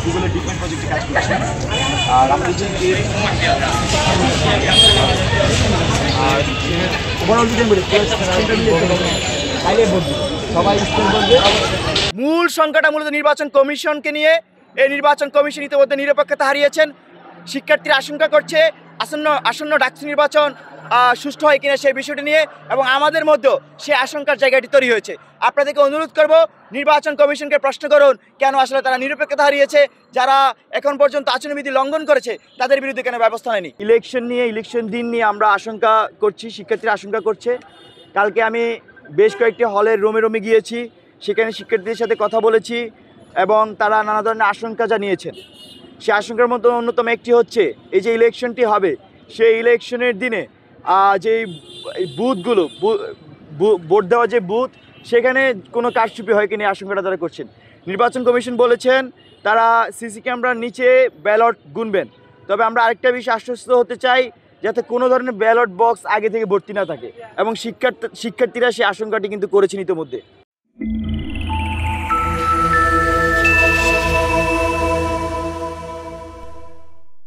গুগলের ডিপেন্ড প্রজেক্টে কাজ করছেন আর আমাদের যে ওভারঅল যদি বলি সবাই মূল সংখ্যাটা মূলত নির্বাচন কমিশনকে নিয়ে। এই নির্বাচন কমিশন ইতিমধ্যে নিরপেক্ষতা হারিয়েছেন। শিক্ষার্থীরা আশঙ্কা করছে আসন্ন ডাকসু নির্বাচন সুষ্ঠু হয় কিনা সেই বিষয়টি নিয়ে, এবং আমাদের মধ্যেও সেই আশঙ্কার জায়গাটি তৈরি হয়েছে। আপনাদেরকে অনুরোধ করব, নির্বাচন কমিশনকে প্রশ্ন করুন কেন আসলে তারা নিরপেক্ষতা হারিয়েছে, যারা এখন পর্যন্ত আচরণবিধি লঙ্ঘন করেছে তাদের বিরুদ্ধে কেন ব্যবস্থা নেয়নি। ইলেকশন দিন নিয়ে আমরা আশঙ্কা করছি, শিক্ষার্থীরা আশঙ্কা করছে। কালকে আমি বেশ কয়েকটি হলের রোমে গিয়েছি, সেখানে শিক্ষার্থীদের সাথে কথা বলেছি এবং তারা নানা ধরনের আশঙ্কা জানিয়েছেন। সেই আশঙ্কার মধ্যে অন্যতম একটি হচ্ছে এই যে ইলেকশনটি হবে, সেই ইলেকশনের দিনে যে বুথগুলো ভোট দেওয়া যে বুথ, সেখানে কোনো কারচুপি হয় কিনা আশঙ্কাটা তারা করছেন। নির্বাচন কমিশন বলেছেন তারা সিসি ক্যামেরার নিচে ব্যালট গুনবেন, তবে আমরা আরেকটা বিষয় আশ্বস্ত হতে চাই যাতে কোনো ধরনের ব্যালট বক্স আগে থেকে ভর্তি না থাকে, এবং শিক্ষার্থীরা সেই আশঙ্কাটি কিন্তু করেছেন ইতিমধ্যে।